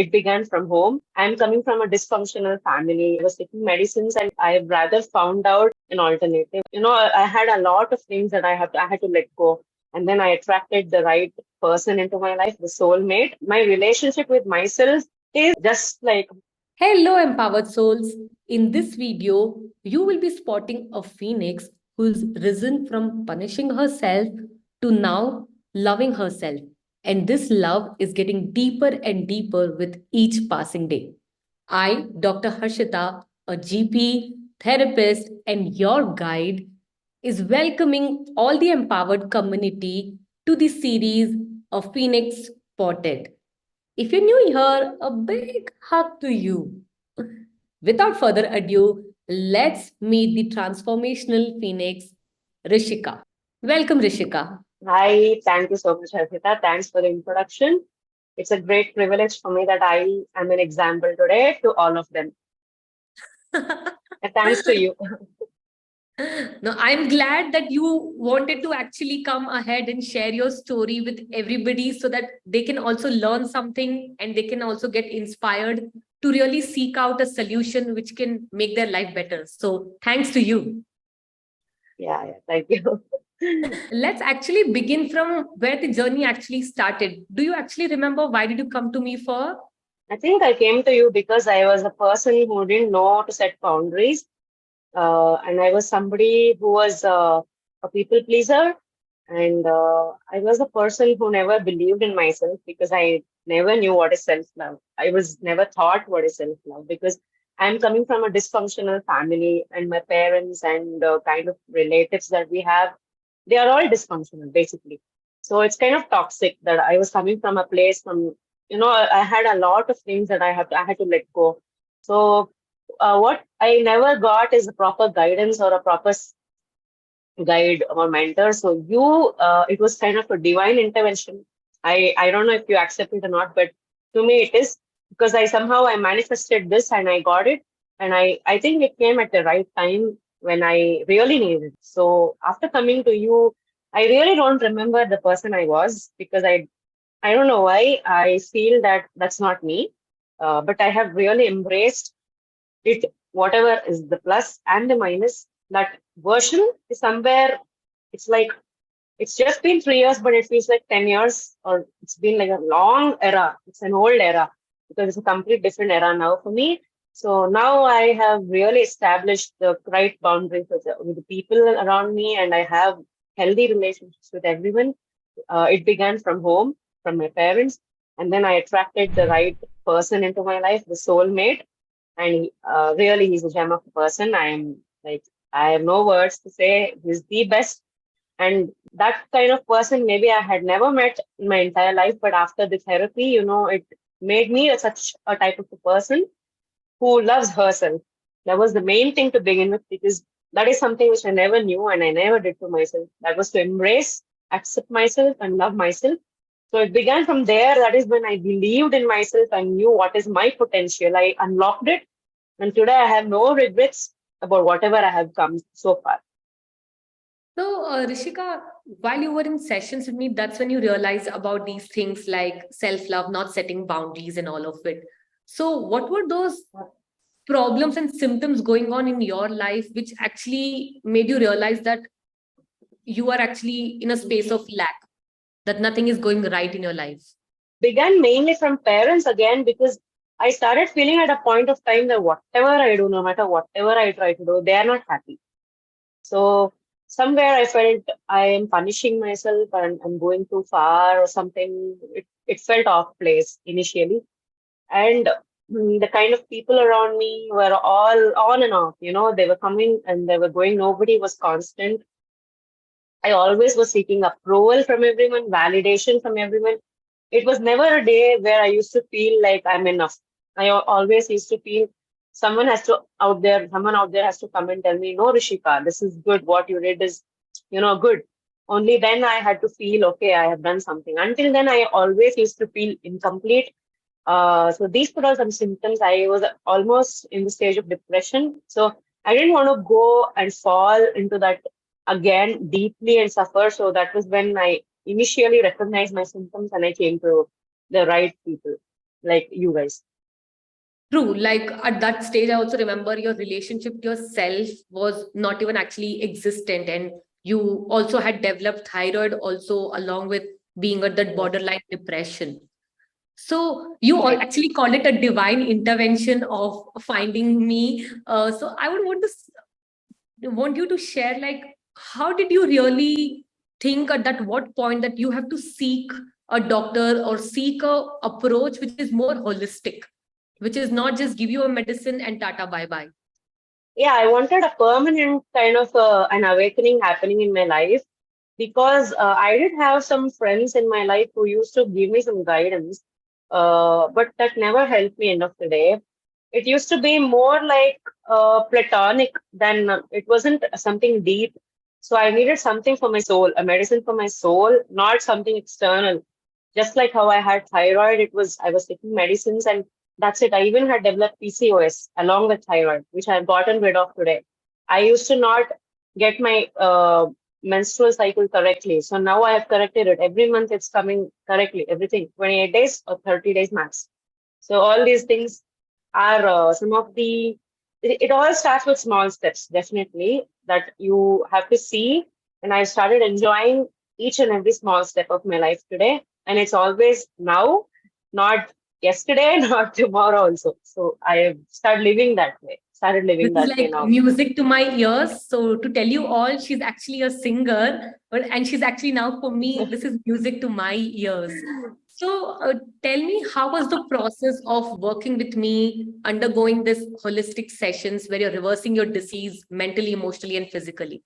It began from home. I'm coming from a dysfunctional family. I was taking medicines and I rather found out an alternative. I had a lot of things that I had to let go. And then I attracted the right person into my life, the soulmate. My relationship with myself is just like, Hello, empowered souls. In this video, you will be spotting a phoenix who's risen from punishing herself to now loving herself. And this love is getting deeper and deeper with each passing day. I, Dr. Harshita, a GP, therapist, and your guide, is welcoming all the empowered community to the series of Phoenix Spotted. If you're new here, a big hug to you. Without further ado, let's meet the transformational phoenix, Rishika. Welcome, Rishika. hi, thank you so much, Harshita. Thanks for the introduction. It's a great privilege for me that I am an example today to all of them. And thanks to you. No, I'm glad that you wanted to actually come ahead and share your story with everybody so that they can also learn something and they can also get inspired to really seek out a solution which can make their life better. So, thanks to you. Yeah, thank you. Let's actually begin from where the journey actually started. Do you actually remember why did you come to me for? I think I came to you because I was a person who didn't know how to set boundaries. And I was somebody who was a people pleaser. And I was a person who never believed in myself because I never knew what is self love. I was never taught what is self love because I'm coming from a dysfunctional family, and my parents and the kind of relatives that we have, they are all dysfunctional basically. So it's kind of toxic that I was coming from a place from, I had a lot of things that I had to let go. So what I never got is a proper guidance or a proper guide or mentor. So it was kind of a divine intervention. I don't know if you accept it or not, but to me it is because I manifested this and I got it, and I think it came at the right time when I really needed it. So after coming to you, I really don't remember the person I was because I don't know why I feel that that's not me, but I have really embraced it, whatever is the plus and the minus. That version is somewhere, it's like, it's just been 3 years, but it feels like 10 years, or it's been like a long era. It's an old era because it's a complete different era now for me. So now I have really established the right boundaries with the people around me, and I have healthy relationships with everyone. It began from home, from my parents, and then I attracted the right person into my life, the soulmate, and really he's a gem of a person. I have no words to say. He's the best, and that kind of person maybe I had never met in my entire life, but after the therapy, it made me such a type of a person who loves herself. That was the main thing to begin with, because that is something which I never knew and I never did to myself. That was to embrace, accept myself, and love myself. So it began from there. That is when I believed in myself and knew what is my potential. I unlocked it, and today I have no regrets about whatever I have come so far. So, Rishika, while you were in sessions with me, that's when you realized about these things like self love, not setting boundaries, and all of it. So, what were those problems and symptoms going on in your life which actually made you realize that you are actually in a space of lack, that nothing is going right in your life? Began mainly from parents again, because I started feeling at a point of time that whatever I do, no matter whatever I try to do, they are not happy. So somewhere I felt I am punishing myself and I'm going too far or something. It felt off place initially. And the kind of people around me were all on and off. They were coming and they were going. Nobody was constant. I always was seeking approval from everyone, validation from everyone. It was never a day where I used to feel like I'm enough. Always used to feel someone out there has to come and tell me, no, Rishika, this is good. What you did is, good. Only then I had to feel, okay, I have done something. Until then, I always used to feel incomplete. So these put out some symptoms. I was almost in the stage of depression. So I didn't want to go and fall into that again deeply and suffer. So that was when I initially recognized my symptoms and I came to the right people. like you guys. True. Like at that stage, I also remember your relationship to yourself was not even actually existent. And you also had developed thyroid also along with being at that Yes. borderline depression. So you all Right. actually call it a divine intervention of finding me. So I would want you to share like how did you really think at that what point that you have to seek a doctor or seek a approach which is more holistic, which is not just give you a medicine and tata bye bye. Yeah, I wanted a permanent kind of an awakening happening in my life because I did have some friends in my life who used to give me some guidance, but that never helped me end of the day. It used to be more like platonic than it wasn't something deep. So I needed something for my soul, a medicine for my soul, not something external. Just like how I had thyroid, I was taking medicines and that's it. I even had developed PCOS along with thyroid, which I've gotten rid of today. I used to not get my menstrual cycle correctly. So now I have corrected it. Every month it's coming correctly, everything, 28 days or 30 days max. So all these things are some of the, it all starts with small steps, definitely, that you have to see. And I started enjoying each and every small step of my life today. And it's always now, not yesterday, not tomorrow also. So I have started This living is that way like now. music to my ears. So to tell you all, she's actually a singer, but and she's actually now for me, this is music to my ears. So tell me, how was the process of working with me, undergoing this holistic sessions where you're reversing your disease mentally, emotionally, and physically?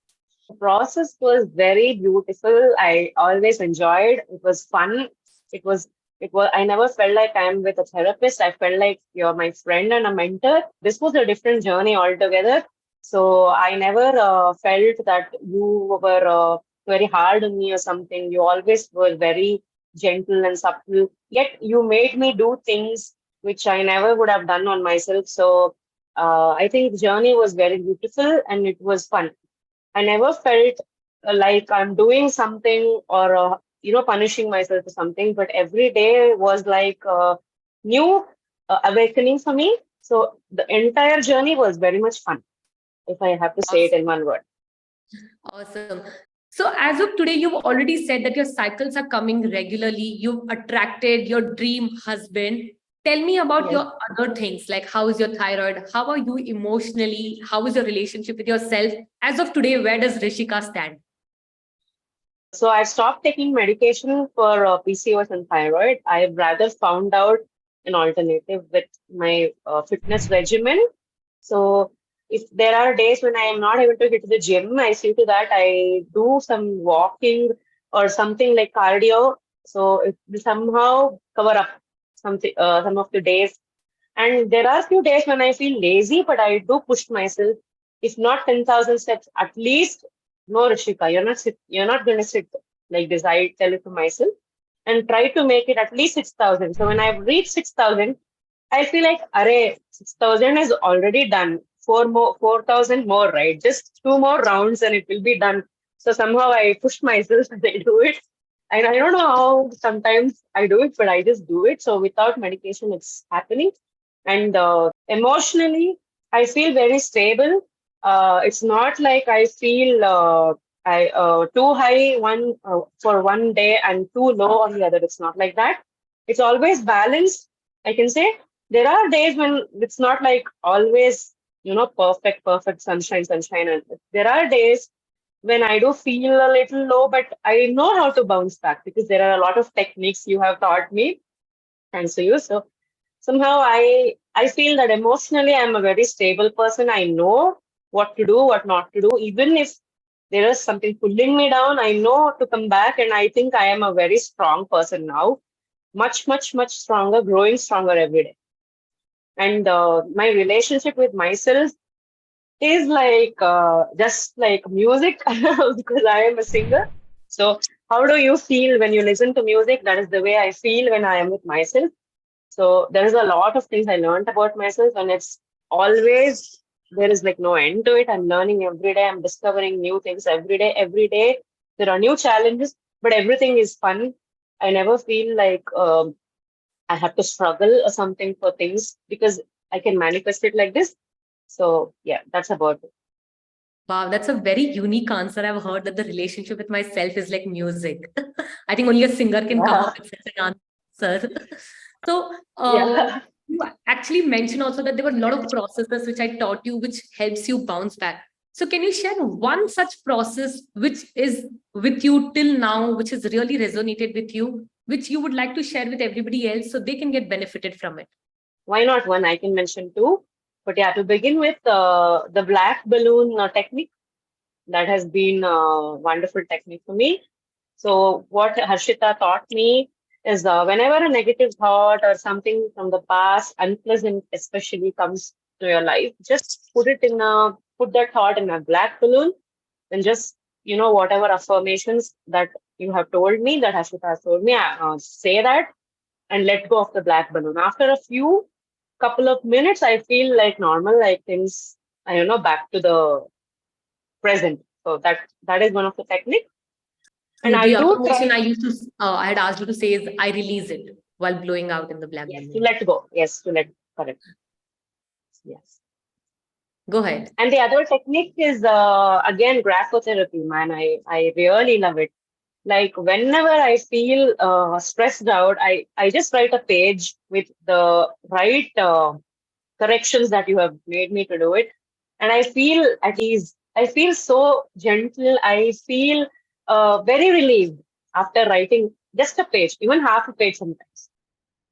Process was very beautiful. I always enjoyed. It was fun. It was, I never felt like I'm with a therapist. I felt like you're my friend and a mentor. This was a different journey altogether. So I never felt that you were very hard on me or something. You always were very gentle and subtle. Yet you made me do things which I never would have done on myself. So I think the journey was very beautiful and it was fun. I never felt like I'm doing something or punishing myself for something, but every day was like a new awakening for me. So the entire journey was very much fun, if I have to say it in one word. Awesome. So, as of today, you've already said that your cycles are coming regularly. You've attracted your dream husband. Tell me about Yes. your other things, like how is your thyroid? How are you emotionally? How is your relationship with yourself? As of today, where does Rishika stand? So I stopped taking medication for PCOS and thyroid. I've rather found out an alternative with my fitness regimen. So if there are days when I am not able to hit the gym, I see to that I do some walking or something like cardio. So it will somehow cover up some of the days. And there are few days when I feel lazy, but I do push myself. If not 10,000 steps, at least, no, Rishika, you're not going to sit like this. I tell it to myself and try to make it at least 6,000. So when I've reached 6,000, I feel like, array, 6,000 is already done. 4,000 more, right? Just two more rounds and it will be done. So somehow I push myself and I do it. And I don't know how sometimes I do it, but I just do it. So without medication, it's happening. And emotionally, I feel very stable. It's not like I feel I too high for one day and too low on the other. It's not like that. It's always balanced. I can say there are days when it's not like always, perfect sunshine, sunshine. And there are days when I do feel a little low, but I know how to bounce back because there are a lot of techniques you have taught me. Thanks to you. So somehow I feel that emotionally I'm a very stable person. I know what to do, what not to do. Even if there is something pulling me down, I know to come back. And I think I am a very strong person now, much stronger, growing stronger every day. And my relationship with myself is like just like music because I am a singer. So how do you feel when you listen to music? That is the way I feel when I am with myself. So there is a lot of things I learned about myself, and it's always there is like no end to it. I'm learning every day. I'm discovering new things every day. Every day there are new challenges, but everything is fun. I never feel like I have to struggle or something for things because I can manifest it like this. So yeah, that's about it. Wow, that's a very unique answer. I've heard that the relationship with myself is like music. I think only a singer can come up Yeah. with such an answer. So, Yeah. you actually mentioned also that there were a lot of processes which I taught you, which helps you bounce back. So, can you share one such process which is with you till now, which has really resonated with you, which you would like to share with everybody else so they can get benefited from it? Why not one? I can mention two. But yeah, to begin with, the black balloon technique, that has been a wonderful technique for me. So what Harshita taught me is whenever a negative thought or something from the past, unpleasant especially, comes to your life, just put that thought in a black balloon and just, whatever affirmations that you have told me, that Harshita has told me, say that and let go of the black balloon. After a few couple of minutes, I feel like normal, like things, I don't know, back to the present. So that is one of the technique. And So I the do affirmation try, I used to, I had asked you to say is, I release it while blowing out in the black yes, to balloon. let go. Yes, to let, correct. Yes. Go ahead. And the other technique is again graphotherapy, man. I really love it. Like whenever I feel stressed out, I just write a page with the right corrections that you have made me to do it. And I feel at ease. I feel so gentle. I feel very relieved after writing just a page, even half a page sometimes.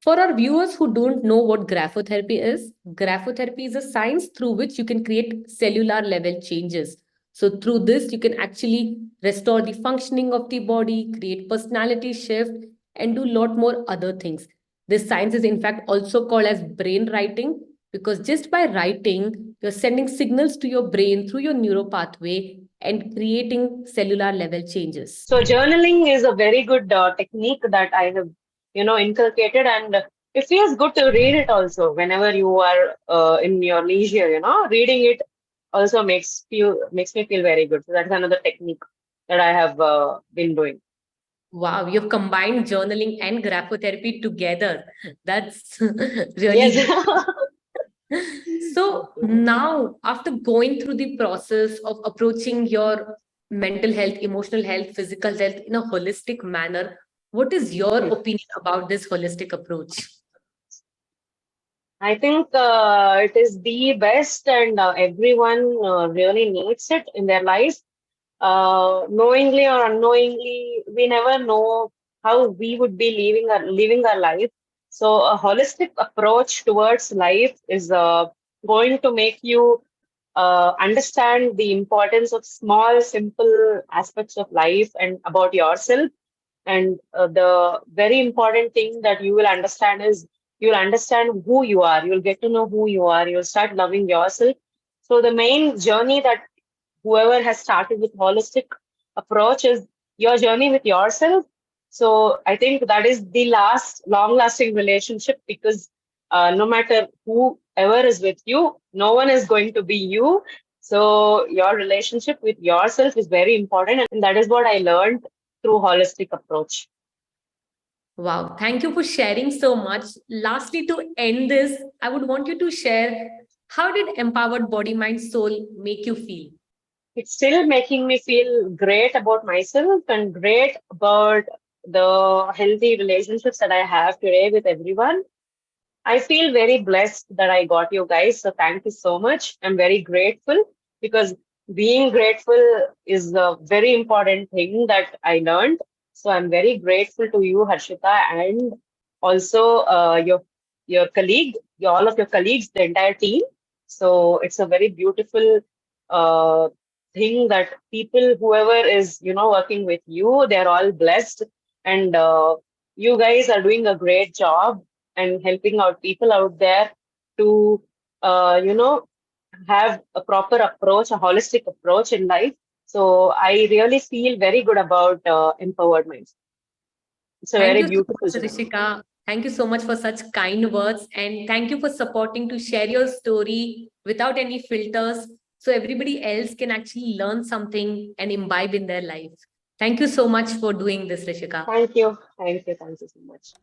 For our viewers who don't know what graphotherapy is a science through which you can create cellular level changes. So, through this, you can actually restore the functioning of the body, create personality shift, and do a lot more other things. This science is, in fact, also called as brain writing because just by writing, you're sending signals to your brain through your neuropathway and creating cellular level changes. So journaling is a very good technique that I have, inculcated, and it feels good to read it also whenever you are in your leisure. Reading it also makes me feel very good. So that's another technique that I have been doing. Wow, you've combined journaling and graphotherapy together. That's Yes. really great. So now, after going through the process of approaching your mental health, emotional health, physical health in a holistic manner, what is your opinion about this holistic approach? I think it is the best, and everyone really needs it in their life. Knowingly or unknowingly, we never know how we would be living our life. So a holistic approach towards life is going to make you understand the importance of small, simple aspects of life and about yourself. And the very important thing that you will understand is you'll understand who you are. You'll get to know who you are. You'll start loving yourself. So the main journey that whoever has started with holistic approach is your journey with yourself. So I think that is the last long lasting relationship because no matter whoever is with you, no one is going to be you. So your relationship with yourself is very important. And that is what I learned through holistic approach. Wow, thank you for sharing so much. Lastly, to end this, I would want you to share how did empowered body, mind, soul make you feel? It's still making me feel great about myself and great about the healthy relationships that I have today with everyone. I feel very blessed that I got you guys. So thank you so much. I'm very grateful because being grateful is a very important thing that I learned. So I'm very grateful to you, Harshita, and also your colleague, all of your colleagues, the entire team. So it's a very beautiful uh, thing that people, whoever is working with you, they're all blessed, and you guys are doing a great job and helping out people out there to have a proper approach, a holistic approach in life. So I really feel very good about empowered minds. It's a Thank very you so beautiful much, journey. Rishika. Thank you so much for such kind words. And thank you for supporting to share your story without any filters so everybody else can actually learn something and imbibe in their life. Thank you so much for doing this, Rishika. Thank you. Thank you. Thank you so much.